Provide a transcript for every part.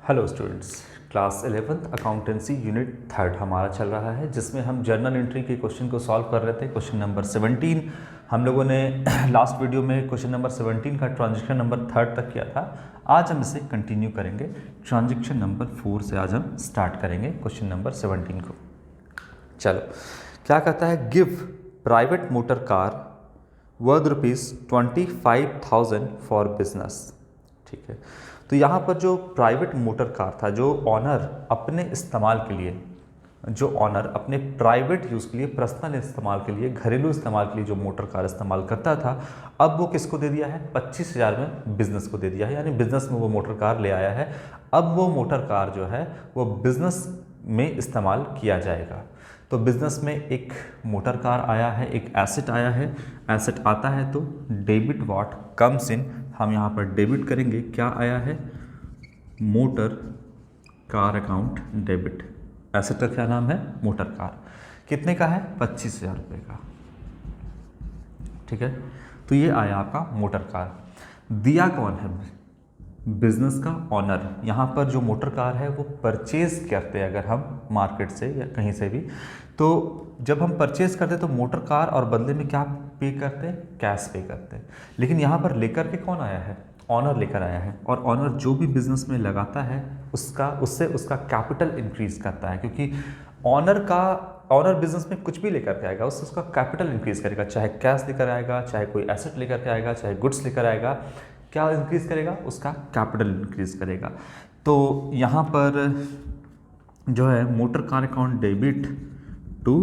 Hello students, class 11th accountancy unit 3 हमारा चल रहा है, जिसमें हम जर्नल एंट्री के क्वेश्चन को सॉल्व कर रहे थे। क्वेश्चन नंबर 17 हम लोगों ने लास्ट वीडियो में क्वेश्चन नंबर 17 का ट्रांजेक्शन नंबर 3 तक किया था। आज हम इसे कंटिन्यू करेंगे। ट्रांजेक्शन नंबर 4 से आज हम स्टार्ट करेंगे क्वेश्चन नंबर 17 को। चलो, क्या कहता है, give private motor car worth ₹25,000 for business. ठीक है, तो यहाँ पर जो प्राइवेट मोटर कार था, जो ऑनर अपने इस्तेमाल के लिए, जो ऑनर अपने प्राइवेट यूज़ के लिए, पर्सनल इस्तेमाल के लिए, घरेलू इस्तेमाल के लिए जो मोटर कार इस्तेमाल करता था, अब वो किसको दे दिया है? 25,000 में बिज़नेस को दे दिया है। यानी बिज़नेस में वो मोटर कार ले आया है। अब वो मोटर कार जो है वो बिज़नेस में इस्तेमाल किया जाएगा। तो बिज़नेस में एक मोटर कार आया है, एक एसेट आया है। एसेट आता है तो डेबिट व्हाट कम्स इन, हम यहाँ पर डेबिट करेंगे। क्या आया है? Motor car account debit. Asset का क्या नाम है? Motor car. कितने का है? 25,000 रुपये का। ठीक है, तो ये आया आपका मोटर कार। दिया कौन है? बिजनेस का ऑनर। यहाँ पर जो मोटर कार है वो परचेज करते हैं अगर हम मार्केट से या कहीं से भी, तो जब हम परचेज करते हैं तो मोटर कार और बदले में क्या पे करते हैं? कैश पे करते हैं। लेकिन यहाँ पर लेकर के कौन आया है? ऑनर लेकर आया है। और ऑनर जो भी बिजनेस में लगाता है उससे उसका कैपिटल इंक्रीज करता है, क्योंकि ऑनर बिजनेस में कुछ भी लेकर के आएगा, उससे उसका कैपिटल इंक्रीज करेगा। चाहे कैश लेकर आएगा, चाहे कोई एसेट लेकर के आएगा, चाहे गुड्स लेकर आएगा, क्या इंक्रीज करेगा? उसका कैपिटल इंक्रीज करेगा। तो यहाँ पर जो है motor car account debit to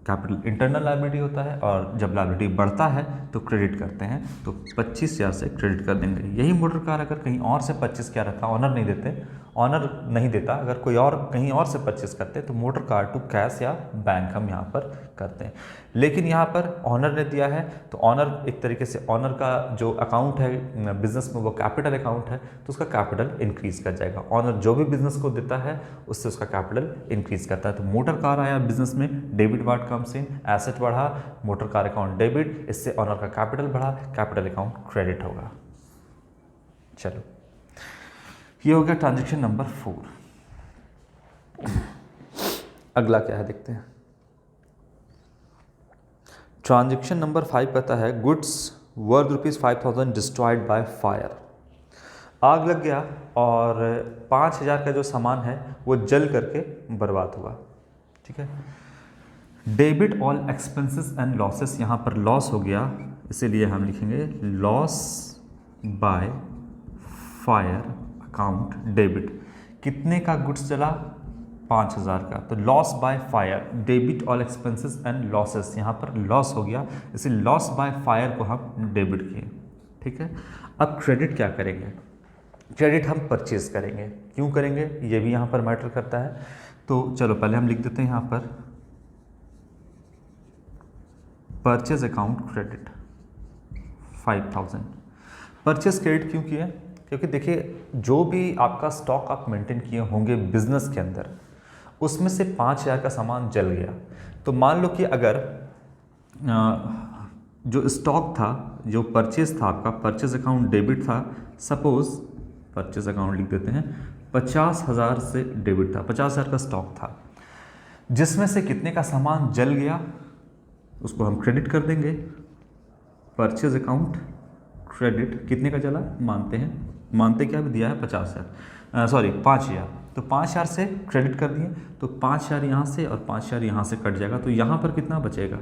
capital internal liability होता है, और जब लायबिलिटी बढ़ता है तो क्रेडिट करते हैं। तो 25,000 से क्रेडिट कर देंगे। यही मोटर कार अगर कहीं और से 25 क्या रहता, ऑनर नहीं देता, अगर कोई और कहीं और से 25 करते तो मोटर कार टू कैश या बैंक हम यहाँ पर करते हैं। लेकिन यहाँ पर ऑनर ने दिया है, तो ऑनर एक तरीके से ऑनर का जो अकाउंट है बिजनेस में वो कैपिटल अकाउंट है, तो उसका कैपिटल इंक्रीज कर जाएगा। ऑनर जो भी बिजनेस को देता है उससे उसका कैपिटल इंक्रीज करता है। तो मोटर कार आया बिजनेस में, debit ward comes in, asset बढ़ा, मोटर कार अकाउंट डेबिट, इससे ऑनर का कैपिटल बढ़ा, कैपिटल अकाउंट क्रेडिट होगा। चलो, ये हो गया ट्रांजेक्शन नंबर 4। अगला क्या है देखते हैं। ट्रांजेक्शन नंबर 5 कहता है, goods worth ₹5,000 destroyed by fire. आग लग गया और 5,000 का जो सामान है वो जल करके बर्बाद हुआ। ठीक है, debit all expenses and losses. यहाँ पर लॉस हो गया, इसीलिए हम लिखेंगे loss by fire account debit. कितने का गुड्स जला? 5,000 का। तो loss by fire, debit all expenses and losses, यहाँ पर लॉस हो गया, इसलिए लॉस बाय फायर को हम डेबिट किए। ठीक है, अब क्रेडिट क्या करेंगे? क्रेडिट हम परचेज करेंगे। क्यों करेंगे ये भी यहाँ पर मैटर करता है। तो चलो पहले हम लिख देते हैं यहाँ पर purchase account credit 5,000। Purchase credit क्यों किया? क्योंकि देखिए, जो भी आपका स्टॉक आप मेंटेन किए होंगे बिजनेस के अंदर, उसमें से 5,000 का सामान जल गया, तो मान लो कि अगर जो स्टॉक था, जो परचेज था आपका, परचेज अकाउंट डेबिट था, सपोज परचेज अकाउंट लिख देते हैं, 50,000 से डेबिट था, 50,000 का स्टॉक था, जिसमें से कितने का सामान जल गया उसको हम क्रेडिट कर देंगे। परचेज अकाउंट क्रेडिट कितने का जला मानते क्या भी दिया है? 5,000। तो 5,000 से क्रेडिट कर दिए, तो 5,000 यहाँ से और 5,000 यहाँ से कट जाएगा, तो यहाँ पर कितना बचेगा?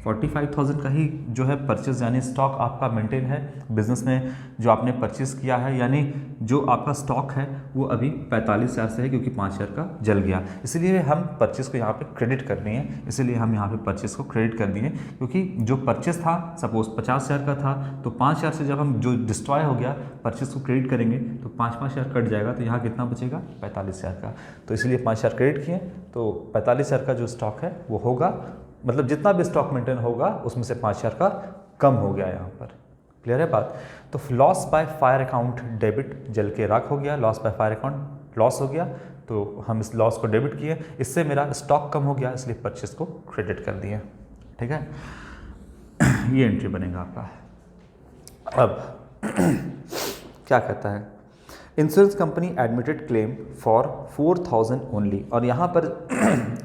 45,000 का ही जो है परचेज, यानी स्टॉक आपका मेंटेन है बिजनेस में, जो आपने परचेज किया है, यानी जो आपका स्टॉक है वो अभी 45,000 से है, क्योंकि 5,000 का जल गया। इसलिए हम परचेज को यहाँ पे क्रेडिट करनी है, इसलिए हम यहाँ पे परचेज को क्रेडिट कर दिए। क्योंकि जो परचेज था सपोज 50,000 का था, तो 5,000 से जब हम जो डिस्ट्रॉय हो गया परचेज को क्रेडिट करेंगे तो 5,000 कट जाएगा, तो यहाँ कितना बचेगा? 45,000 का। तो इसलिए 5,000 क्रेडिट किए, तो 45,000 का जो स्टॉक है वो होगा, मतलब जितना भी स्टॉक मेंटेन होगा उसमें से 5,000 का कम हो गया यहाँ पर। क्लियर है बात? तो loss by fire account debit, जल के राख हो गया, loss by fire account loss हो गया, तो हम इस लॉस को डेबिट किए, इससे मेरा स्टॉक कम हो गया, इसलिए परचेज को क्रेडिट कर दिए। ठीक है, ये एंट्री बनेगा आपका। अब क्या कहता है, insurance company admitted claim for 4,000 only, और यहाँ पर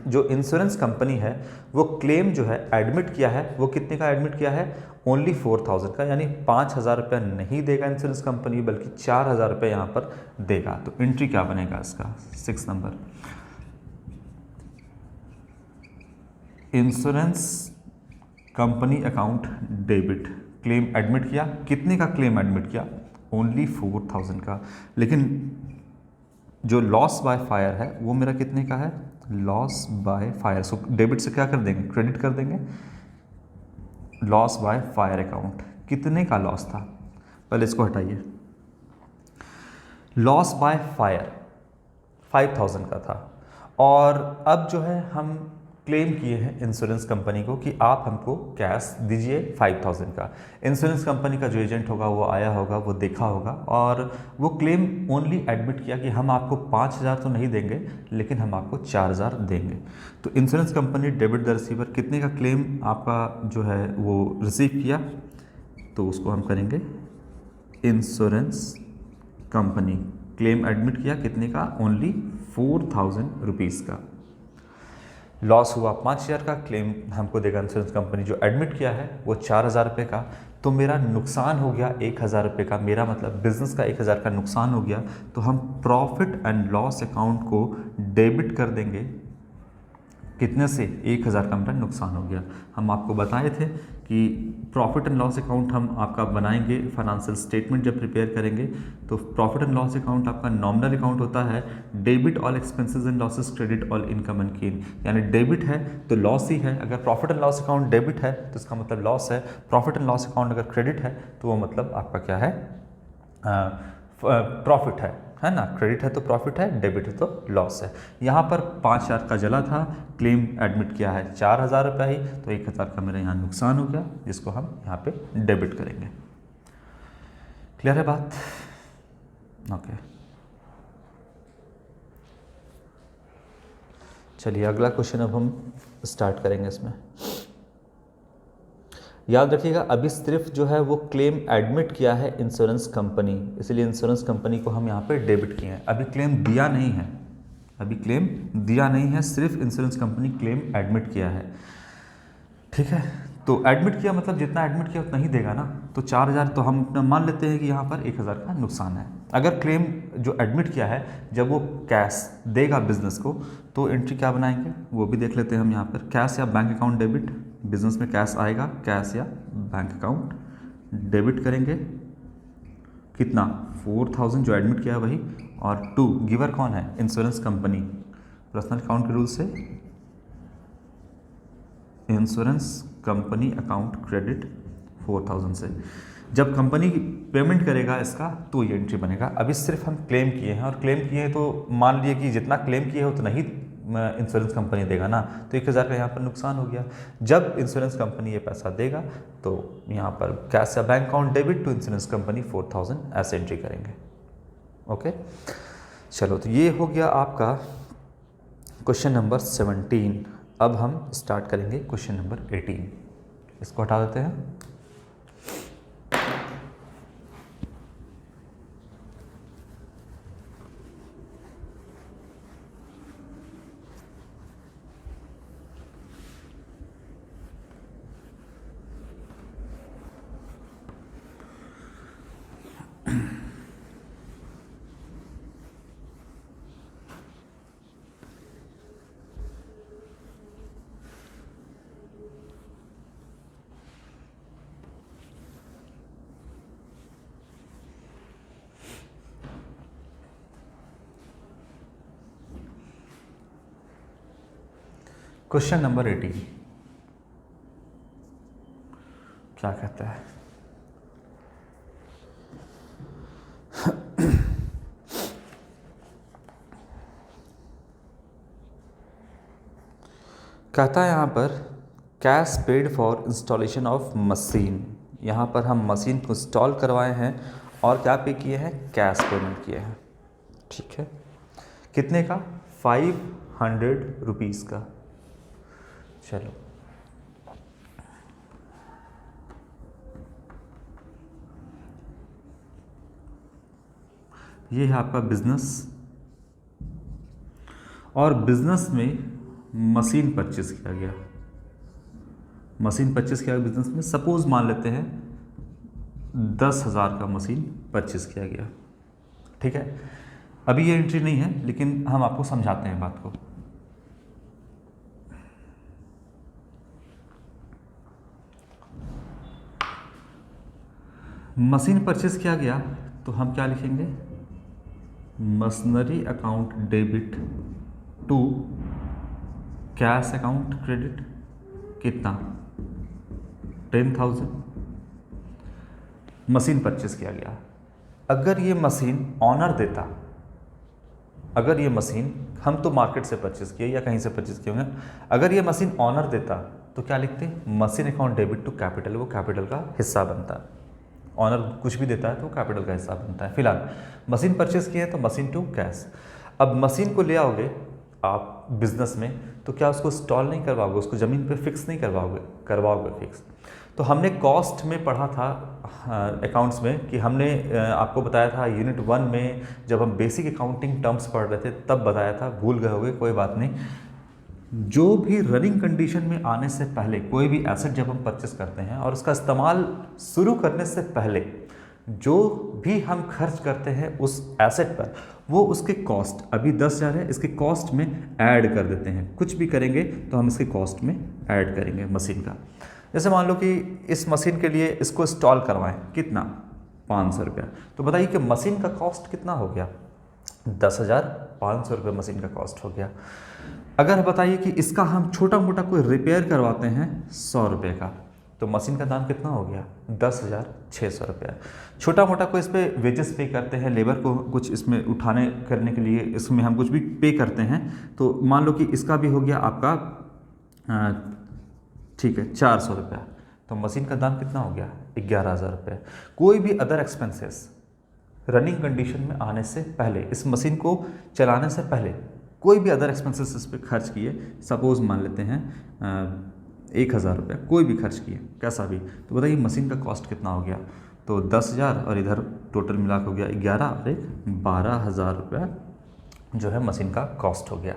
जो इंश्योरेंस कंपनी है वो क्लेम जो है एडमिट किया है, वो कितने का एडमिट किया है, ओनली 4,000 का, यानी 5,000 रुपया नहीं देगा इंश्योरेंस कंपनी, बल्कि 4,000 रुपये यहाँ पर देगा। तो एंट्री क्या बनेगा इसका, 6 number, insurance company account debit, claim admit किया, कितने का क्लेम एडमिट किया, ओनली 4,000 का, लेकिन जो लॉस बाय फायर है वो मेरा कितने का है, loss by fire, so debit से क्या कर देंगे, क्रेडिट कर देंगे, लॉस बाय फायर अकाउंट, कितने का लॉस था, पहले इसको हटाइए, लॉस बाय फायर 5,000 का था, और अब जो है हम क्लेम किए हैं इंश्योरेंस कंपनी को कि आप हमको कैश दीजिए 5,000 का। इंश्योरेंस कंपनी का जो एजेंट होगा वो आया होगा, वो देखा होगा, और वो क्लेम ओनली एडमिट किया कि हम आपको 5,000 तो नहीं देंगे, लेकिन हम आपको 4,000 देंगे। तो insurance company debit the receiver, कितने का क्लेम आपका जो है वो रिसीव किया, तो उसको हम करेंगे इंश्योरेंस कंपनी क्लेम एडमिट किया कितने का, ओनली 4,000 रुपीज़ का, लॉस हुआ 5,000 का, क्लेम हमको देगा इंश्योरेंस कंपनी जो एडमिट किया है वो 4,000 रुपये का, तो मेरा नुकसान हो गया 1,000 रुपये का, मेरा मतलब बिजनेस का 1,000 का नुकसान हो गया, तो हम प्रॉफिट एंड लॉस अकाउंट को डेबिट कर देंगे, कितने से, 1,000 का मेरा नुकसान हो गया। हम आपको बताए थे कि प्रॉफिट एंड लॉस अकाउंट हम आपका बनाएंगे, फाइनेंशियल स्टेटमेंट जब प्रिपेयर करेंगे तो प्रॉफिट एंड लॉस अकाउंट आपका नॉमिनल अकाउंट होता है, debit all expenses and losses, credit all income and gain, यानी डेबिट है तो लॉस ही है, अगर profit and loss account debit है तो इसका मतलब लॉस है, प्रॉफिट एंड लॉस अकाउंट अगर क्रेडिट है तो वो मतलब आपका क्या है, प्रॉफिट है ना, क्रेडिट है तो प्रॉफिट है, डेबिट है तो लॉस है। यहाँ पर 5,000 का जला था, क्लेम एडमिट किया है 4,000 रुपया ही, तो 1,000 का मेरा यहाँ नुकसान हो गया, जिसको हम यहाँ पे डेबिट करेंगे। क्लियर है बात, ओके। चलिए अगला क्वेश्चन अब हम स्टार्ट करेंगे इसमें। याद रखिएगा अभी सिर्फ जो है वो क्लेम एडमिट किया है इंश्योरेंस कंपनी, इसलिए इंश्योरेंस कंपनी को हम यहाँ पे डेबिट किए हैं, अभी क्लेम दिया नहीं है, अभी क्लेम दिया नहीं है, सिर्फ इंश्योरेंस कंपनी क्लेम एडमिट किया है, ठीक है। तो एडमिट किया मतलब जितना एडमिट किया उतना ही देगा ना, तो 4,000 तो हम मान लेते हैं कि यहाँ पर 1,000 का नुकसान है। अगर क्लेम जो एडमिट किया है जब वो कैश देगा बिजनेस को, तो एंट्री क्या बनाएंगे वो भी देख लेते हैं हम यहाँ पर, कैश या बैंक अकाउंट डेबिट, बिजनेस में कैश आएगा, कैश या बैंक अकाउंट डेबिट करेंगे, कितना 4,000 जो एडमिट किया है वही, और 2 गिवर कौन है, इंश्योरेंस कंपनी, पर्सनल अकाउंट के रूल से इंश्योरेंस कंपनी अकाउंट क्रेडिट 4,000 से, जब कंपनी पेमेंट करेगा इसका तो ये एंट्री बनेगा। अभी सिर्फ हम क्लेम किए हैं, और क्लेम किए हैं तो मान लिए कि जितना क्लेम किए हो उतना ही इंश्योरेंस कंपनी देगा ना, तो 1,000 का यहाँ पर नुकसान हो गया। जब इंश्योरेंस कंपनी ये पैसा देगा तो यहाँ पर कैश या bank account debit to insurance company 4,000 ऐसे एंट्री करेंगे। ओके चलो, तो ये हो गया आपका क्वेश्चन नंबर 17। अब हम स्टार्ट करेंगे क्वेश्चन नंबर 18, इसको हटा देते हैं। क्वेश्चन नंबर 18 क्या कहता है, कहता है यहाँ पर cash paid for installation of machine, यहाँ पर हम मशीन को इंस्टॉल करवाए हैं और क्या पे किए हैं, कैश पेमेंट किए हैं, ठीक है। कितने का, 500 रुपीज़ का। चलो ये है आपका बिजनेस, और बिजनेस में मशीन परचेज किया गया, मशीन परचेज किया गया बिजनेस में। सपोज मान लेते हैं 10,000 का मशीन परचेज किया गया, ठीक है। अभी ये एंट्री नहीं है, लेकिन हम आपको समझाते हैं बात को। मशीन परचेज किया गया तो हम क्या लिखेंगे, machinery account debit to cash account credit, कितना, 10,000 मशीन परचेज किया गया। अगर ये मशीन ऑनर देता, अगर ये मशीन हम तो मार्केट से परचेज किए या कहीं से परचेज किए होंगे, अगर ये मशीन ऑनर देता तो क्या लिखते, machine account debit to capital, वो कैपिटल का हिस्सा बनता है। ऑनर कुछ भी देता है तो कैपिटल का हिस्सा बनता है। फिलहाल मशीन परचेज किए तो मशीन टू कैश। अब मशीन को ले आओगे आप बिजनेस में, तो क्या उसको स्टॉल नहीं करवाओगे, उसको ज़मीन पे फिक्स नहीं करवाओगे फिक्स। तो हमने कॉस्ट में पढ़ा था अकाउंट्स में कि हमने आपको बताया था यूनिट 1 में जब हम बेसिक अकाउंटिंग टर्म्स पढ़ रहे थे तब बताया था, भूल गए होगे, कोई बात नहीं। जो भी रनिंग कंडीशन में आने से पहले कोई भी एसेट जब हम परचेस करते हैं और उसका इस्तेमाल शुरू करने से पहले जो भी हम खर्च करते हैं उस एसेट पर, वो उसके कॉस्ट, अभी 10,000 है, इसके कॉस्ट में ऐड कर देते हैं। कुछ भी करेंगे तो हम इसके कॉस्ट में ऐड करेंगे मशीन का। जैसे मान लो कि इस मशीन के लिए इसको इंस्टॉल करवाएं, कितना, 500 रुपया। तो बताइए कि मशीन का कॉस्ट कितना हो गया, 10,500 रुपये मशीन का कॉस्ट हो गया। अगर बताइए कि इसका हम छोटा मोटा कोई रिपेयर करवाते हैं 100 रुपये का, तो मशीन का दाम कितना हो गया, 10,600 रुपया। छोटा मोटा कोई इस पर वेजेस पे करते हैं, लेबर को कुछ इसमें उठाने करने के लिए इसमें हम कुछ भी पे करते हैं, तो मान लो कि इसका भी हो गया आपका ठीक है 400 रुपया। तो मशीन का दाम कितना हो गया, 11,000 रुपये। कोई भी अदर एक्सपेंसेस रनिंग कंडीशन में आने से पहले, इस मशीन को चलाने से पहले कोई भी अदर एक्सपेंसेस इस पर खर्च किए, सपोज मान लेते हैं 1,000 रुपया, कोई भी खर्च किए कैसा भी, तो बताइए मशीन का कॉस्ट कितना हो गया। तो 10,000 और इधर टोटल मिला के हो गया 11 और एक 12,000 रुपया जो है मशीन का कॉस्ट हो गया।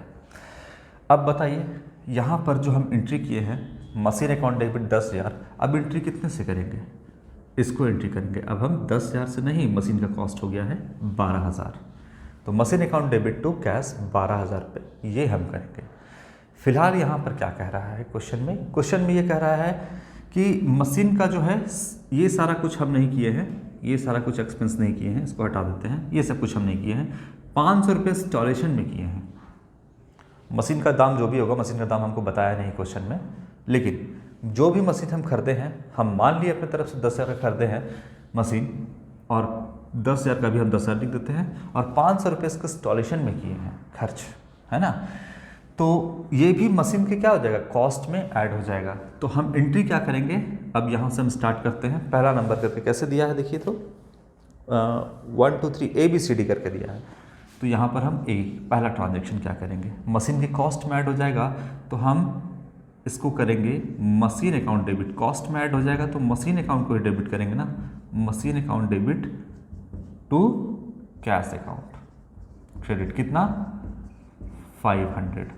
अब बताइए यहाँ पर जो हम एंट्री किए हैं मशीन अकाउंट डेबिट 10,000, अब एंट्री कितने से करेंगे, इसको एंट्री करेंगे। अब हम 10,000 से नहीं, मशीन का कॉस्ट हो गया है 12,000, तो machine account debit to cash 12,000 रुपये, ये हम करेंगे। फिलहाल यहाँ पर क्या कह रहा है क्वेश्चन में ये कह रहा है कि मशीन का जो है ये सारा कुछ हम नहीं किए हैं, ये सारा कुछ एक्सपेंस नहीं किए हैं, इसको हटा देते हैं, ये सब कुछ हम नहीं किए हैं, 500 रुपये इंस्टॉलेशन में किए हैं। मशीन का दाम जो भी होगा, मशीन का दाम हमको बताया नहीं क्वेश्चन में, लेकिन जो भी मशीन हम खरीदे हैं, हम मान लिए अपनी तरफ से 10,000 का खरीदे हैं मशीन, और 10,000 का भी हम 10,000 लिख देते हैं, और 500 रुपये इसके इंस्टॉलेशन में किए हैं खर्च, है ना। तो ये भी मशीन के क्या हो जाएगा, कॉस्ट में ऐड हो जाएगा। तो हम एंट्री क्या करेंगे, अब यहाँ से हम स्टार्ट करते हैं। पहला नंबर करके कैसे दिया है देखिए, तो 1 2 3 ABCD करके दिया है। तो यहाँ पर हम पहला ट्रांजेक्शन क्या करेंगे, मशीन के कॉस्ट में ऐड हो जाएगा, तो हम इसको करेंगे मशीन अकाउंट डेबिट, कॉस्ट में ऐड हो जाएगा तो मशीन अकाउंट को ही डेबिट करेंगे ना, machine account debit to cash account credit, कितना, 500,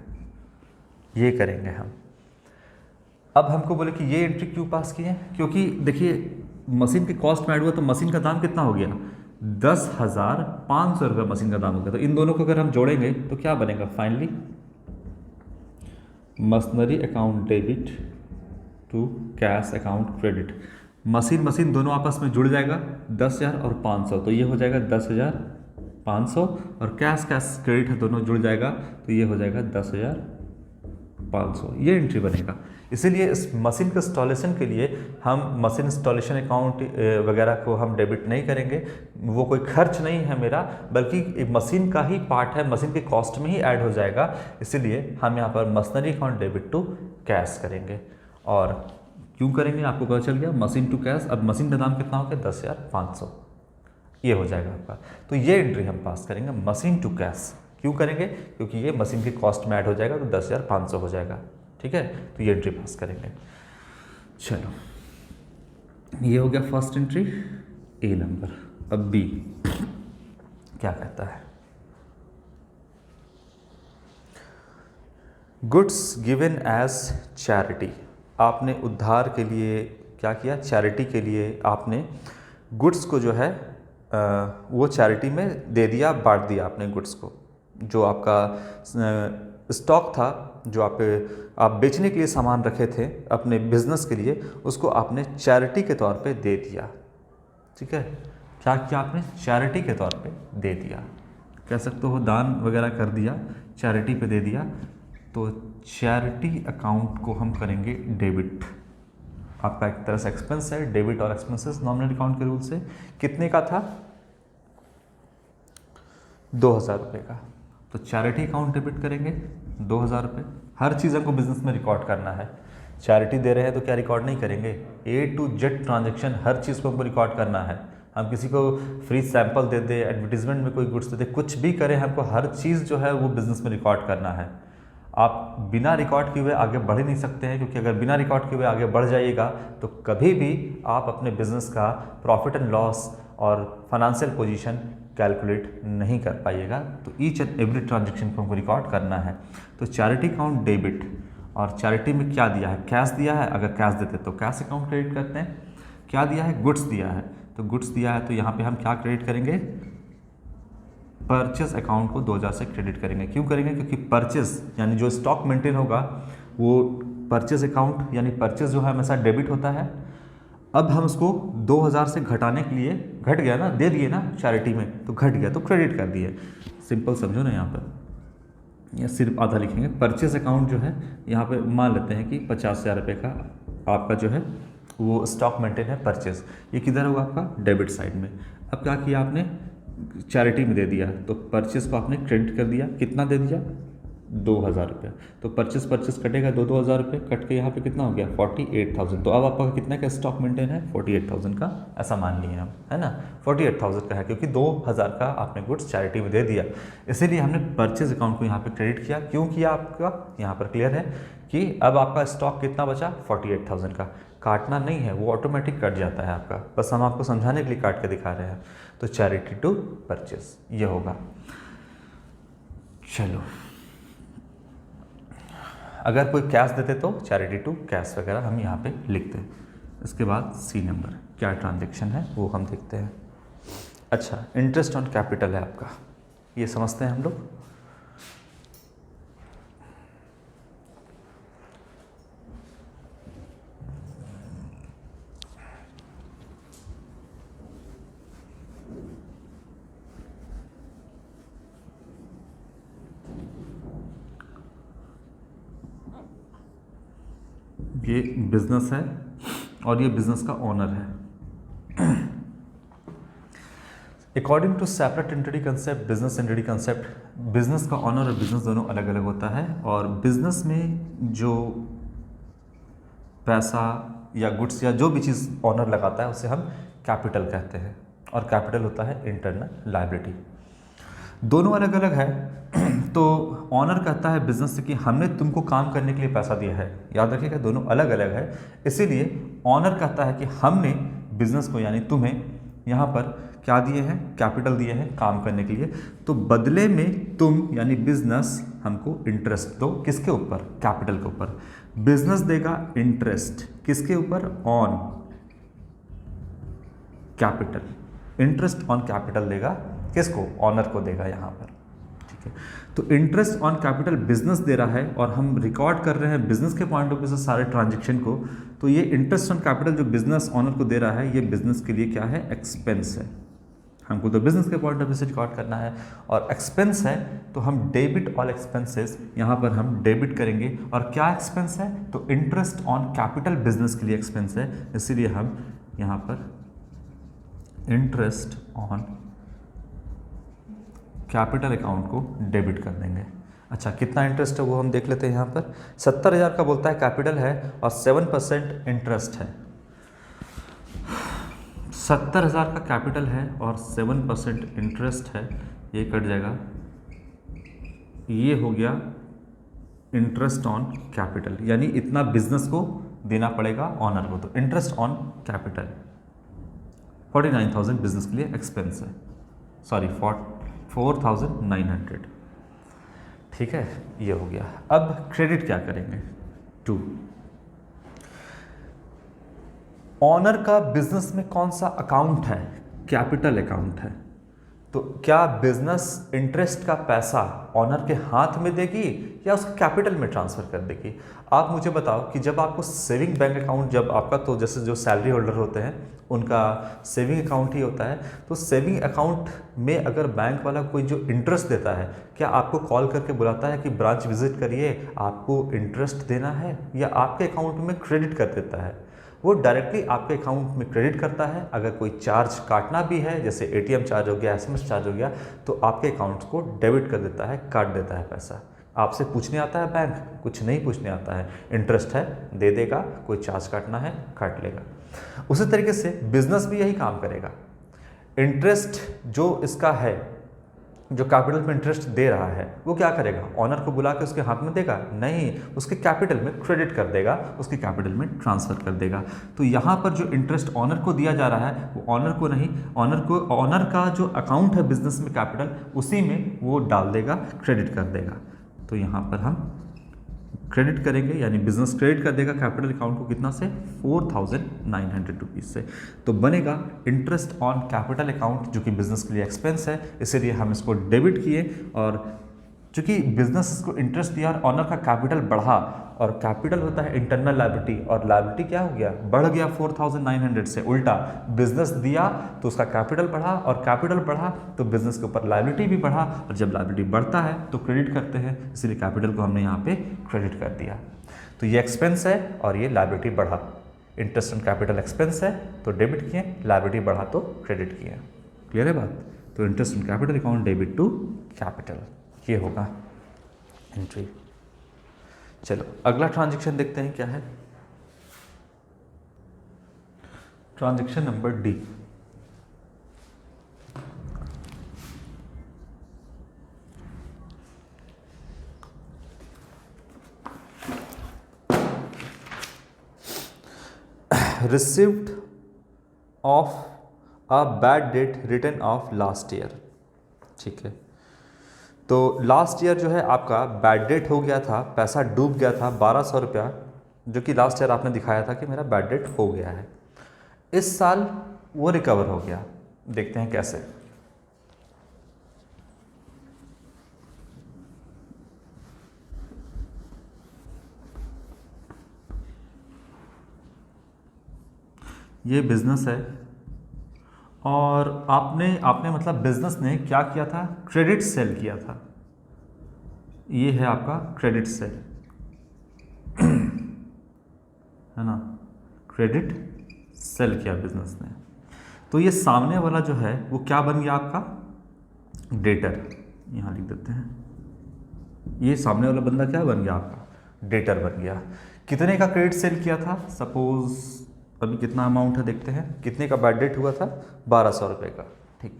ये करेंगे हम। अब हमको बोले कि ये एंट्री क्यों पास की है, क्योंकि देखिए मशीन की कॉस्ट में ऐड हुआ तो मशीन का दाम कितना हो गया, 10,500 रुपये मशीन का दाम हो गया। तो इन दोनों को अगर हम जोड़ेंगे तो क्या बनेगा, finally machinery account debit to cash account credit. Machine दोनों आपस में जुड़ जाएगा, 10,000 और 500, तो ये हो जाएगा 10,500, और कैश क्रेडिट है दोनों जुड़ जाएगा तो ये हो जाएगा 10,500, ये एंट्री बनेगा। इसीलिए इस मशीन के इंस्टॉलेशन के लिए हम मशीन इंस्टॉलेशन अकाउंट वगैरह को हम डेबिट नहीं करेंगे, वो कोई खर्च नहीं है मेरा, बल्कि मशीन का ही पार्ट है, मशीन के कॉस्ट में ही ऐड हो जाएगा। इसीलिए हम यहाँ पर machinery account debit to cash करेंगे। और क्यों करेंगे आपको पता चल गया, मशीन टू कैश। अब मशीन का दाम कितना हो गया, 10,500, ये हो जाएगा आपका। तो ये एंट्री हम पास करेंगे, मशीन टू कैश क्यों करेंगे, क्योंकि ये मशीन के कॉस्ट में ऐड हो जाएगा तो 10,500 हो जाएगा, ठीक है। तो ये एंट्री पास करेंगे। चलो ये हो गया फर्स्ट एंट्री, ए नंबर। अब बी, क्या कहता है? गुड्स गिवन एज चैरिटी, आपने उद्धार के लिए क्या किया? चैरिटी के लिए आपने गुड्स को जो है वो चैरिटी में दे दिया, बांट दिया आपने गुड्स को। जो आपका स्टॉक था, जो आप बेचने के लिए सामान रखे थे अपने बिजनेस के लिए, उसको आपने चैरिटी के तौर पे दे दिया। ठीक है, क्या किया आपने? चैरिटी के तौर पे दे दिया, कह सकते हो दान वगैरह कर दिया, चैरिटी पे दे दिया। तो चैरिटी अकाउंट को हम करेंगे डेबिट। आपका एक तरह से एक्सपेंस है, डेबिट और एक्सपेंसेस नॉमिनल अकाउंट के रूल से। कितने का था? 2000 रुपये का। तो चैरिटी अकाउंट डेबिट करेंगे 2000 रुपये। हर चीज़ हमको बिजनेस में रिकॉर्ड करना है। चैरिटी दे रहे हैं तो क्या रिकॉर्ड नहीं करेंगे? A to Z ट्रांजेक्शन हर चीज़ को हमको रिकॉर्ड करना है। हम किसी को फ्री सैंपल दे दे, एडवर्टीजमेंट में कोई गुड्स दे दे, कुछ भी करें, हमको हर चीज़ जो है वो बिजनेस में रिकॉर्ड करना है। आप बिना रिकॉर्ड किए हुए आगे बढ़ ही नहीं सकते हैं, क्योंकि अगर बिना रिकॉर्ड किए हुए आगे बढ़ जाइएगा तो कभी भी आप अपने बिजनेस का प्रॉफिट एंड लॉस और फाइनेंशियल पोजीशन कैलकुलेट नहीं कर पाइएगा। तो ईच एंड एवरी ट्रांजेक्शन को हमको रिकॉर्ड करना है। तो चैरिटी अकाउंट डेबिट, और चैरिटी में क्या दिया है? कैश दिया है। अगर कैश देते तो कैश अकाउंट क्रेडिट करते हैं। क्या दिया है? गुड्स दिया है। तो गुड्स दिया है तो यहाँ पे हम क्या क्रेडिट करेंगे? परचेज अकाउंट को 2000 से क्रेडिट करेंगे। क्यों करेंगे? क्योंकि परचेज यानी जो स्टॉक मेंटेन होगा वो परचेज अकाउंट यानी परचेज जो है हमेशा डेबिट होता है। अब हम उसको 2000 से घटाने के लिए, घट गया ना, दे दिए ना चैरिटी में, तो घट गया तो क्रेडिट कर दिए। सिंपल समझो ना, यहाँ पर या सिर्फ आधा लिखेंगे। परचेज अकाउंट जो है यहाँ पे मान लेते हैं कि 50,000 रुपये का आपका जो है वो स्टॉक मेंटेन है परचेज। ये किधर होगा? आपका डेबिट साइड में। अब क्या किया आपने? चैरिटी में दे दिया, तो परचेज को आपने क्रेडिट कर दिया। कितना दे दिया? 2000 रुपये। तो परचेज कटेगा 2000 रुपये, कट के यहाँ पे कितना हो गया? 48,000। तो अब आपका कितना का स्टॉक मेंटेन है? 48,000 का, ऐसा मान लिए हम, है ना। 48,000 का है क्योंकि 2000 का आपने गुड्स चैरिटी में दे दिया, इसीलिए हमने परचेज अकाउंट को यहाँ पे क्रेडिट किया। क्यों किया? आपका यहाँ पर क्लियर है कि अब आपका स्टॉक कितना बचा? 48,000 का। काटना नहीं है, वो ऑटोमेटिक कट जाता है आपका, बस हम आपको समझाने के लिए काट के दिखा रहे हैं। तो चैरिटी टू परचेज ये होगा। चलो, अगर कोई कैश देते तो चैरिटी टू कैश वगैरह हम यहाँ पे लिखते हैं। इसके बाद सी नंबर, क्या ट्रांजैक्शन है वो हम देखते हैं। अच्छा, इंटरेस्ट ऑन कैपिटल है आपका, ये समझते हैं हम लोग। ये बिजनेस है और ये बिजनेस का ओनर है। According to separate entity concept, business entity concept, business का ओनर और बिजनेस दोनों अलग अलग होता है। और बिजनेस में जो पैसा या गुड्स या जो भी चीज़ ओनर लगाता है उसे हम कैपिटल कहते हैं, और कैपिटल होता है इंटरनल लायबिलिटी। दोनों अलग अलग है। तो ऑनर कहता है बिजनेस से कि हमने तुमको काम करने के लिए पैसा दिया है, याद रखिएगा दोनों अलग अलग है। इसीलिए ऑनर कहता है कि हमने बिजनेस को यानी तुम्हें यहाँ पर क्या दिए हैं? कैपिटल दिए हैं काम करने के लिए, तो बदले में तुम यानी बिजनेस हमको इंटरेस्ट दो। किसके ऊपर? कैपिटल के ऊपर। बिजनेस देगा इंटरेस्ट किसके ऊपर? On capital. Interest on capital देगा किसको? ऑनर को देगा यहाँ पर। ठीक है, तो इंटरेस्ट ऑन कैपिटल बिजनेस दे रहा है और हम रिकॉर्ड कर रहे हैं बिजनेस के पॉइंट ऑफ व्यू से सारे ट्रांजेक्शन को। तो ये इंटरेस्ट ऑन कैपिटल जो बिजनेस ऑनर को दे रहा है, ये बिजनेस के लिए क्या है? एक्सपेंस है। हमको तो बिजनेस के पॉइंट ऑफ व्यू से रिकॉर्ड करना है, और एक्सपेंस है तो हम डेबिट ऑल एक्सपेंसेस यहाँ पर हम डेबिट करेंगे। और क्या एक्सपेंस है? तो इंटरेस्ट ऑन कैपिटल बिजनेस के लिए एक्सपेंस है, इसीलिए हम यहाँ पर इंटरेस्ट ऑन कैपिटल अकाउंट को डेबिट कर देंगे। अच्छा, कितना इंटरेस्ट है वो हम देख लेते हैं। यहाँ पर 70,000 का बोलता है कैपिटल है और 7% इंटरेस्ट है। 70,000 का कैपिटल है और 7% इंटरेस्ट है, ये कट जाएगा। ये हो गया इंटरेस्ट ऑन कैपिटल, यानी इतना बिजनेस को देना पड़ेगा ऑनर को। तो इंटरेस्ट ऑन कैपिटल 49,000 बिजनेस के लिए एक्सपेंस है, सॉरी 4900। ठीक है, ये हो गया। अब क्रेडिट क्या करेंगे, टू ऑनर का बिजनेस में कौन सा अकाउंट है, कैपिटल अकाउंट है। तो क्या बिजनेस इंटरेस्ट का पैसा ऑनर के हाथ में देगी या उसके कैपिटल में ट्रांसफर कर देगी। आप मुझे बताओ कि जब आपको सेविंग बैंक अकाउंट, जब आपका तो जैसे जो सैलरी होल्डर होते हैं उनका सेविंग अकाउंट ही होता है, तो सेविंग अकाउंट में अगर बैंक वाला कोई जो इंटरेस्ट देता है, क्या आपको कॉल करके बुलाता है कि ब्रांच विजिट करिए आपको इंटरेस्ट देना है, या आपके अकाउंट में क्रेडिट कर देता है। वो डायरेक्टली आपके अकाउंट में क्रेडिट करता है। अगर कोई चार्ज काटना भी है, जैसे एटीएम चार्ज हो गया, एसएमएस चार्ज हो गया, तो आपके अकाउंट को डेबिट कर देता है, काट देता है पैसा। आपसे पूछने आता है बैंक, कुछ नहीं पूछने आता है, इंटरेस्ट है दे देगा, कोई चार्ज काटना है काट लेगा। उसी तरीके से बिजनेस भी यही काम करेगा। इंटरेस्ट जो इसका है, जो कैपिटल में इंटरेस्ट दे रहा है, वो क्या करेगा, ऑनर को बुला के उसके हाथ में देगा, नहीं, उसके कैपिटल में क्रेडिट कर देगा, उसके कैपिटल में ट्रांसफर कर देगा। तो यहाँ पर जो इंटरेस्ट ऑनर को दिया जा रहा है वो ऑनर को नहीं, ऑनर का जो अकाउंट है बिजनेस में कैपिटल, उसी में वो डाल देगा, क्रेडिट कर देगा। तो यहाँ पर हम क्रेडिट करेंगे, यानी बिजनेस क्रेडिट कर देगा कैपिटल अकाउंट को, कितना से, 4900 रुपीज़ से। तो बनेगा इंटरेस्ट ऑन कैपिटल अकाउंट, जो कि बिजनेस के लिए एक्सपेंस है, इसीलिए हम इसको डेबिट किए। और चूंकि बिजनेस इसको इंटरेस्ट दिया और ऑनर का कैपिटल बढ़ा, और कैपिटल होता है इंटरनल लायबिलिटी, और लायबिलिटी क्या हो गया, बढ़ गया 4900 से। उल्टा बिजनेस दिया तो उसका कैपिटल बढ़ा, और कैपिटल बढ़ा तो बिजनेस के ऊपर लायबिलिटी भी बढ़ा, और जब लायबिलिटी बढ़ता है तो क्रेडिट करते हैं, इसलिए कैपिटल को हमने यहाँ पे क्रेडिट कर दिया। तो ये एक्सपेंस है और ये लायबिलिटी बढ़ा। इंटरेस्ट ऑन कैपिटल एक्सपेंस है तो डेबिट किए, लायबिलिटी बढ़ा तो क्रेडिट किए। क्लियर है बात। तो interest on capital account debit to capital, ये होगा एंट्री। चलो अगला ट्रांजैक्शन देखते हैं क्या है। Transaction number D. Received of a bad debt return of last year. ठीक है, तो लास्ट ईयर जो है आपका बैड डेट हो गया था, पैसा डूब गया था 1200 रुपया, जो कि लास्ट ईयर आपने दिखाया था कि मेरा बैड डेट हो गया है। इस साल वो रिकवर हो गया, देखते हैं कैसे। ये बिजनेस है, और आपने मतलब बिजनेस ने क्या किया था, क्रेडिट सेल किया था। ये है आपका क्रेडिट सेल, है ना, क्रेडिट सेल किया बिजनेस ने। तो ये सामने वाला जो है वो क्या बन गया आपका, डेटर। यहाँ लिख देते हैं, ये सामने वाला बंदा क्या बन गया आपका, डेटर बन गया। कितने का क्रेडिट सेल किया था, सपोज अभी कितना अमाउंट है देखते हैं, कितने का बैड डेट हुआ था, 1200 रुपये का। ठीक,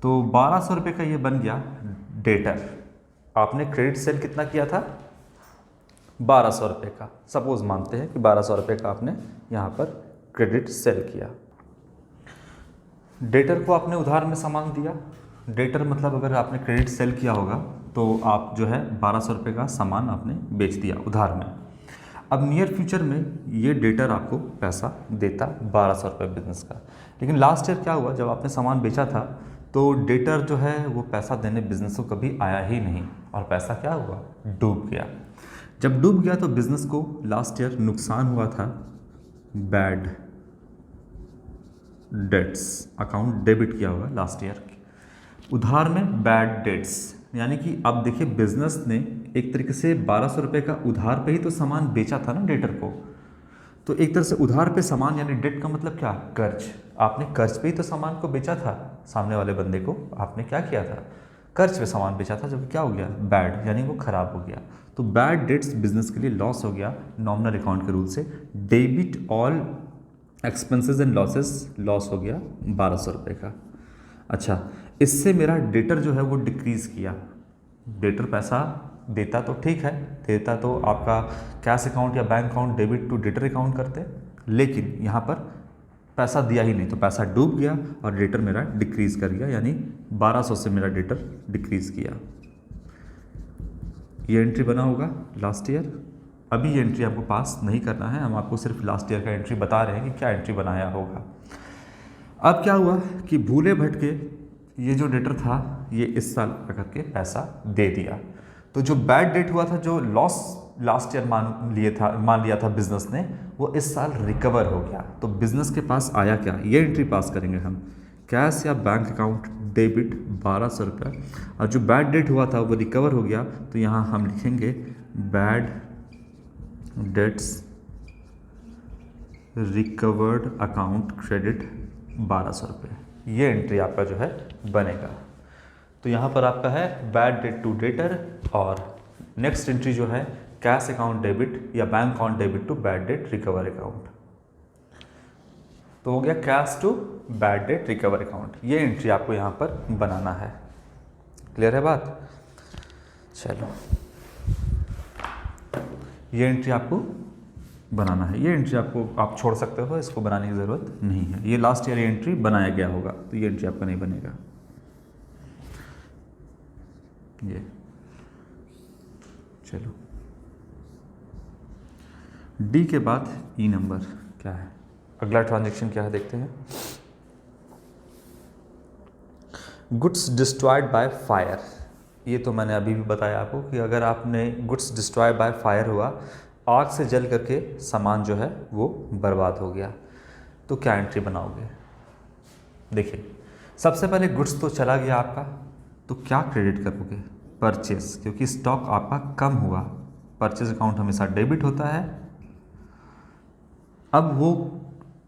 तो 1200 रुपये का ये बन गया डेटर। आपने क्रेडिट सेल कितना किया था, 1200 रुपये का। सपोज मानते हैं कि 1200 रुपये का आपने यहाँ पर क्रेडिट सेल किया। डेटर को आपने उधार में सामान दिया। डेटर मतलब अगर आपने क्रेडिट सेल किया होगा तो आप जो है 1200 रुपये का सामान आपने बेच दिया उधार में। अब नियर फ्यूचर में ये डेटर आपको पैसा देता 1200 रुपये बिजनेस का। लेकिन लास्ट ईयर क्या हुआ, जब आपने सामान बेचा था तो डेटर जो है वो पैसा देने बिजनेस को कभी आया ही नहीं, और पैसा क्या हुआ, डूब गया। जब डूब गया तो बिजनेस को लास्ट ईयर नुकसान हुआ था, बैड डेट्स अकाउंट डेबिट किया हुआ लास्ट ईयर, उधार में बैड डेट्स। यानी कि अब देखिए बिजनेस ने एक तरीके से 1200 रुपये का उधार पे ही तो सामान बेचा था ना डेटर को, तो एक तरह से उधार पे सामान, यानी डेट का मतलब क्या, कर्ज। आपने कर्ज पे ही तो सामान को बेचा था, सामने वाले बंदे को आपने क्या किया था, कर्ज पे सामान बेचा था, जो कि क्या हो गया, बैड, यानी वो खराब हो गया। तो बैड डेट्स बिजनेस के लिए लॉस हो गया नॉमिनल अकाउंट के रूल से। Debit all expenses and losses, loss हो गया 1200 रुपये का। अच्छा, इससे मेरा डेटर जो है वो डिक्रीज़ किया। डेटर पैसा देता तो ठीक है, देता तो आपका कैश अकाउंट या bank account debit to debtor account करते, लेकिन यहाँ पर पैसा दिया ही नहीं, तो पैसा डूब गया और डेटर मेरा डिक्रीज़ कर गया, यानी 1200 से मेरा डेटर डिक्रीज़ किया। ये एंट्री बना होगा लास्ट ईयर। अभी ये एंट्री आपको पास नहीं करना है, हम आपको सिर्फ लास्ट ईयर का एंट्री बता रहे हैं कि क्या एंट्री बनाया होगा। अब क्या हुआ कि भूले भटके ये जो डेटर था ये इस साल करके पैसा दे दिया, तो जो बैड डेट हुआ था, जो लॉस लास्ट ईयर मान लिया था बिजनेस ने, वो इस साल रिकवर हो गया। तो बिजनेस के पास आया क्या, ये एंट्री पास करेंगे हम। कैश या बैंक अकाउंट डेबिट 1200 रुपये, और जो बैड डेट हुआ था वो रिकवर हो गया, तो यहाँ हम लिखेंगे bad debts recovered account credit 1200 रुपये। ये एंट्री आपका जो है बनेगा। तो यहाँ पर आपका है बैड डेट टू डेटर, और नेक्स्ट एंट्री जो है कैश अकाउंट डेबिट या bank account debit to bad debt recover account. तो हो गया cash to bad debt recover account. ये एंट्री आपको यहाँ पर बनाना है। क्लियर है बात? चलो, ये एंट्री आपको बनाना है। ये एंट्री आपको आप छोड़ सकते हो, इसको बनाने की ज़रूरत नहीं है। ये लास्ट ईयर एंट्री बनाया गया होगा, तो ये एंट्री आपका नहीं बनेगा। ये चलो, डी के बाद ई नंबर क्या है, अगला ट्रांजैक्शन क्या है देखते हैं। Goods destroyed by fire. ये तो मैंने अभी भी बताया आपको कि अगर आपने गुड्स डिस्ट्रॉय बाय फायर हुआ, आग से जल करके सामान जो है वो बर्बाद हो गया, तो क्या एंट्री बनाओगे। देखिए, सबसे पहले गुड्स तो चला गया आपका, तो क्या क्रेडिट करोगे, परचेस, क्योंकि स्टॉक आपका कम हुआ। परचेस अकाउंट हमेशा डेबिट होता है। अब वो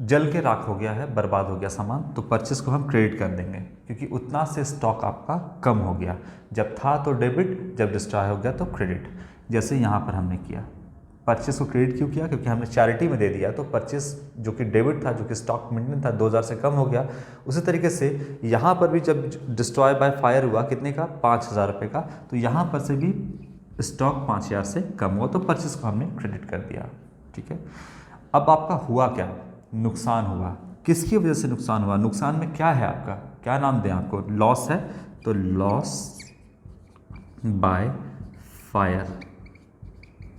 जल के राख हो गया है, बर्बाद हो गया सामान, तो परचेस को हम क्रेडिट कर देंगे, क्योंकि उतना से स्टॉक आपका कम हो गया। जब था तो डेबिट, जब डिस्ट्रॉय हो गया तो क्रेडिट। जैसे यहाँ पर हमने किया, परचेस को क्रेडिट क्यों किया, क्योंकि हमने चैरिटी में दे दिया, तो परचेस जो कि डेबिट था, जो कि स्टॉक मेंटेन था, 2000 से कम हो गया। उसी तरीके से यहाँ पर भी जब डिस्ट्रॉय बाय फायर हुआ, कितने का, 5000 रुपये का, तो यहाँ पर से भी स्टॉक 5000 से कम हुआ, तो परचेस को हमने क्रेडिट कर दिया। ठीक है, अब आपका हुआ क्या, नुकसान हुआ। किसकी वजह से नुकसान हुआ, नुकसान में क्या है आपका, क्या नाम दें आपको, लॉस है, तो लॉस बाय फायर,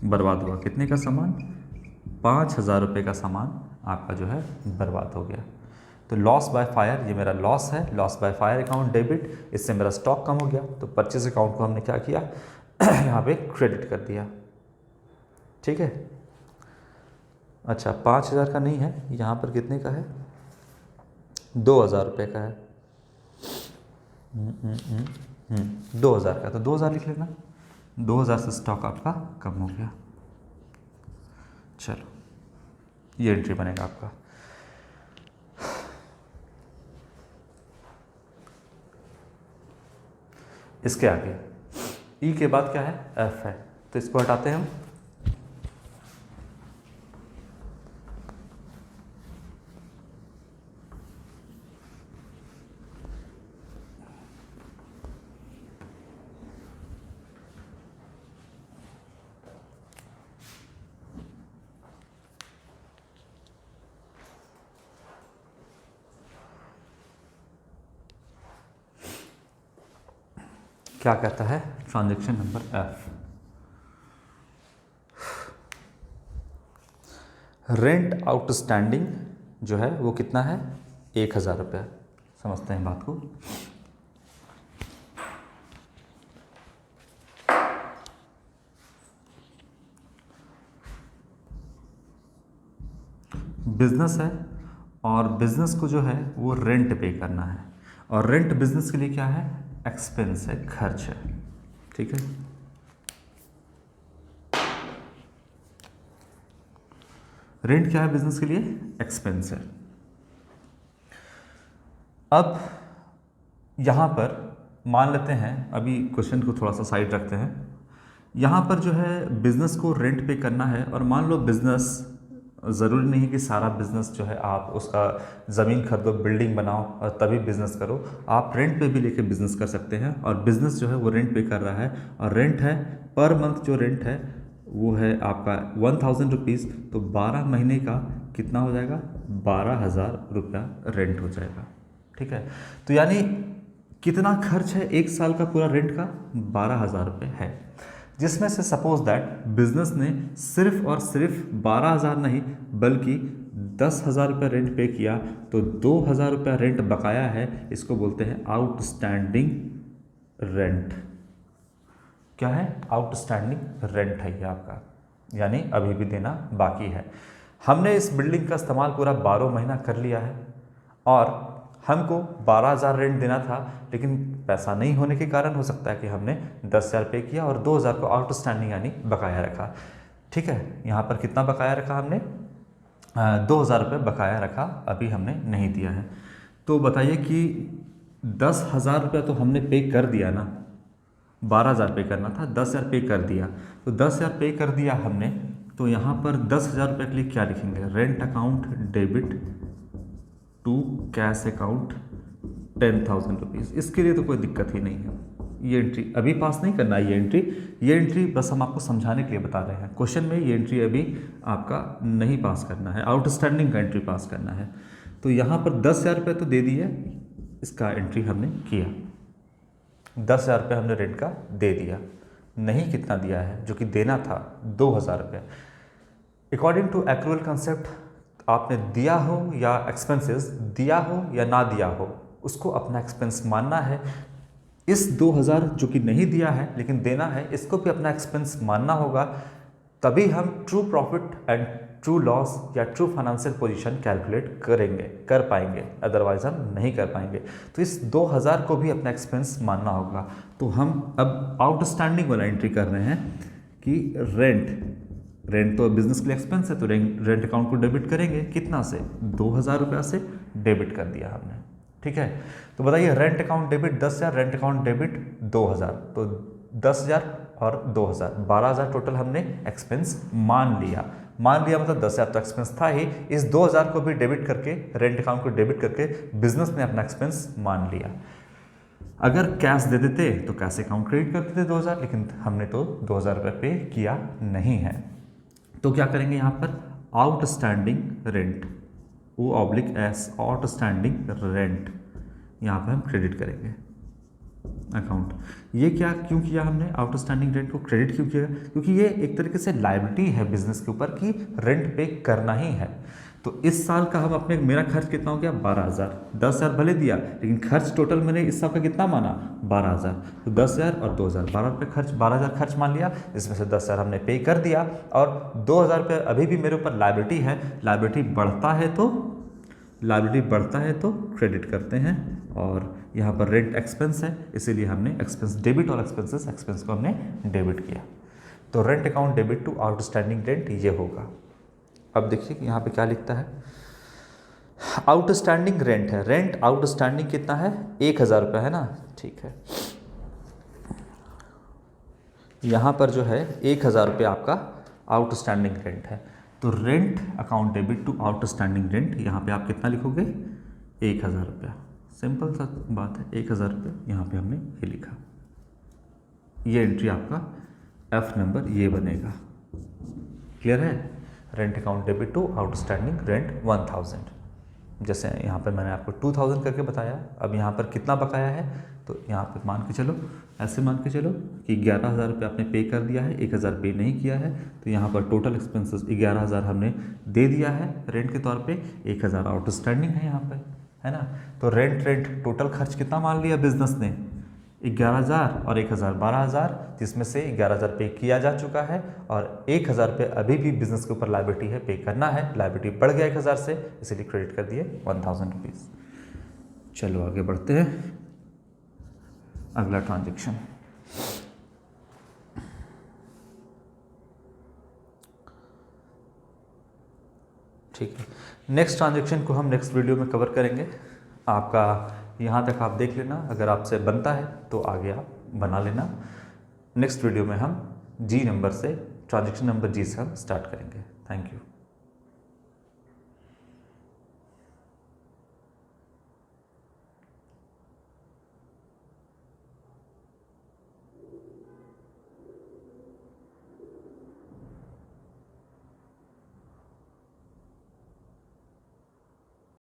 बर्बाद हुआ। कितने का सामान, 5000 रुपये का सामान आपका जो है बर्बाद हो गया। तो लॉस बाय फायर, ये मेरा लॉस है, loss by fire account debit, इससे मेरा स्टॉक कम हो गया, तो परचेज अकाउंट को हमने क्या किया यहाँ पे क्रेडिट कर दिया। ठीक है, अच्छा 5000 का नहीं है, यहाँ पर कितने का है, 2000 रुपये का है। 2000 का, तो 2000 लिख लेना, 2000 से स्टॉक आपका कम हो गया। चलो, ये एंट्री बनेगा आपका। इसके आगे ई के बाद क्या है, एफ है, तो इसको हटाते हैं हम। क्या कहता है transaction number F, rent outstanding जो है वो कितना है, 1000 रुपये। समझते हैं बात को। बिजनेस है और बिजनेस को जो है वो रेंट पे करना है, और रेंट बिजनेस के लिए क्या है, एक्सपेंस है, खर्च है। ठीक है, रेंट क्या है बिजनेस के लिए, एक्सपेंस है। अब यहां पर मान लेते हैं, अभी क्वेश्चन को थोड़ा सा साइड रखते हैं, यहां पर जो है बिजनेस को रेंट पे करना है, और मान लो बिजनेस, ज़रूरी नहीं कि सारा बिजनेस जो है आप उसका ज़मीन खरीदो, बिल्डिंग बनाओ और तभी बिजनेस करो। आप रेंट पे भी लेके बिजनेस कर सकते हैं, और बिजनेस जो है वो रेंट पे कर रहा है, और रेंट है पर मंथ, जो रेंट है वो है आपका 1000 रुपीज़, तो 12 महीने का कितना हो जाएगा, 12,000 रुपया रेंट हो जाएगा। ठीक है, तो यानी कितना खर्च है एक साल का पूरा रेंट का, 12,000 रुपये है, जिसमें से सपोज दैट बिजनेस ने सिर्फ और सिर्फ 12,000 नहीं बल्कि 10,000 रुपये रेंट पे किया, तो 2,000 रुपया रेंट बकाया है। इसको बोलते हैं आउटस्टैंडिंग रेंट। क्या है, आउटस्टैंडिंग रेंट है ये आपका, यानी अभी भी देना बाकी है। हमने इस बिल्डिंग का इस्तेमाल पूरा 12 महीना कर लिया है और हमको 12,000 रेंट देना था, लेकिन पैसा नहीं होने के कारण हो सकता है कि हमने 10,000 पे किया और 2,000 को आउटस्टैंडिंग यानी बकाया रखा। ठीक है, यहाँ पर कितना बकाया रखा हमने, 2,000 रुपये बकाया रखा, अभी हमने नहीं दिया है। तो बताइए कि 10,000 रुपये तो हमने पे कर दिया ना, 12,000 पे करना था, 10,000 पे कर दिया, तो 10,000 पे कर दिया हमने, तो यहाँ पर 10,000 रुपये के लिए क्या लिखेंगे, rent account debit to cash account 10,000 rupees. इसके लिए तो कोई दिक्कत ही नहीं है, ये एंट्री अभी पास नहीं करना है। ये एंट्री बस हम आपको समझाने के लिए बता रहे हैं, क्वेश्चन में ये एंट्री अभी आपका नहीं पास करना है, आउटस्टैंडिंग का एंट्री पास करना है। तो यहाँ पर 10,000 रुपये तो दे दिए, इसका एंट्री हमने किया, 10,000 रुपये हमने रेंट का दे दिया, नहीं कितना दिया है जो कि देना था 2,000 रुपये। अकॉर्डिंग टू एक्रूअल कंसेप्ट, आपने दिया हो या एक्सपेंसेस, दिया हो या ना दिया हो, उसको अपना एक्सपेंस मानना है। इस 2,000 जो कि नहीं दिया है लेकिन देना है, इसको भी अपना एक्सपेंस मानना होगा, तभी हम true profit and true loss या ट्रू फाइनेंशियल पोजीशन कैलकुलेट कर पाएंगे, अदरवाइज हम नहीं कर पाएंगे। तो इस 2,000 को भी अपना एक्सपेंस मानना होगा। तो हम अब आउटस्टैंडिंग वाला एंट्री कर रहे हैं कि रेंट तो बिजनेस के लिए एक्सपेंस है, तो रेंट अकाउंट को डेबिट करेंगे, कितना से, 2,000 रुपया से डेबिट कर दिया हमने। ठीक है, तो बताइए rent account debit 10,000, rent account debit 2,000, तो 10,000 और 2,000 12,000 टोटल हमने एक्सपेंस मान लिया मतलब 10,000 तो एक्सपेंस था ही, इस 2,000 को भी डेबिट करके, रेंट अकाउंट को डेबिट करके बिजनेस ने अपना एक्सपेंस मान लिया। अगर कैश दे देते तो कैश अकाउंट क्रेडिट कर देते 2,000, लेकिन हमने तो 2,000 रुपये पे किया नहीं है। तो क्या करेंगे यहाँ पर, आउटस्टैंडिंग रेंट, ओ ऑब्लिक एस, आउटस्टैंडिंग रेंट, यहाँ पर हम क्रेडिट करेंगे अकाउंट। ये क्या क्यों किया हमने, आउटस्टैंडिंग रेंट को क्रेडिट क्यों किया, क्योंकि ये एक तरीके से लायबिलिटी है बिजनेस के ऊपर कि रेंट पे करना ही है। तो इस साल का हम अपने, मेरा खर्च कितना हो गया, 12,000, 10,000 भले दिया लेकिन खर्च टोटल मैंने इस साल का कितना माना, 12,000, तो 10,000 और 2,000 12 रुपये खर्च, 12,000 खर्च मान लिया, इसमें से 10,000 हमने पे कर दिया और 2,000 रुपये अभी भी मेरे ऊपर लायबिलिटी है। लायबिलिटी बढ़ता है तो क्रेडिट करते हैं, और यहाँ पर रेंट एक्सपेंस है इसीलिए हमने एक्सपेंस डेबिट और एक्सपेंस को हमने डेबिट किया। तो rent account debit to outstanding rent ये होगा। अब देखिए यहाँ पे क्या लिखता है, आउटस्टैंडिंग रेंट है, रेंट आउटस्टैंडिंग कितना है, 1,000 रुपये है ना। ठीक है, यहाँ पर जो है 1,000 रुपये आपका आउटस्टैंडिंग रेंट है। तो rent account debit to outstanding rent, यहाँ पे आप कितना लिखोगे, 1,000 रुपया। सिंपल सा बात है, 1,000 रुपये यहाँ पे हमने ये लिखा। ये एंट्री आपका एफ नंबर ये बनेगा। क्लियर है, rent account debit to outstanding rent 1,000। जैसे यहाँ पर मैंने आपको 2,000 करके बताया, अब यहाँ पर कितना बकाया है, तो यहाँ पर मान के चलो, ऐसे मान के चलो कि 11,000 रुपये आपने पे कर दिया है, 1,000 पे नहीं किया है, तो यहाँ पर टोटल एक्सपेंसेस 11,000 हमने दे दिया है रेंट के तौर पे, 1,000 आउटस्टैंडिंग है यहाँ पर, है ना। तो रेंट टोटल खर्च कितना मान लिया बिजनेस ने, 11,000 और 1,000 12,000, जिसमें से 11,000 पे किया जा चुका है और 1,000 रुपये अभी भी बिजनेस के ऊपर लायबिलिटी है, पे करना है। लायबिलिटी बढ़ गया 1,000 से, इसीलिए क्रेडिट कर दिए 1,000 रुपीज़। चलो आगे बढ़ते हैं, अगला ट्रांजेक्शन। ठीक है, नेक्स्ट ट्रांजेक्शन को हम नेक्स्ट वीडियो में कवर करेंगे। आपका यहाँ तक आप देख लेना, अगर आपसे बनता है तो आगे आप बना लेना। नेक्स्ट वीडियो में हम जी नंबर से, ट्रांजेक्शन नंबर जी से हम स्टार्ट करेंगे। Thank you.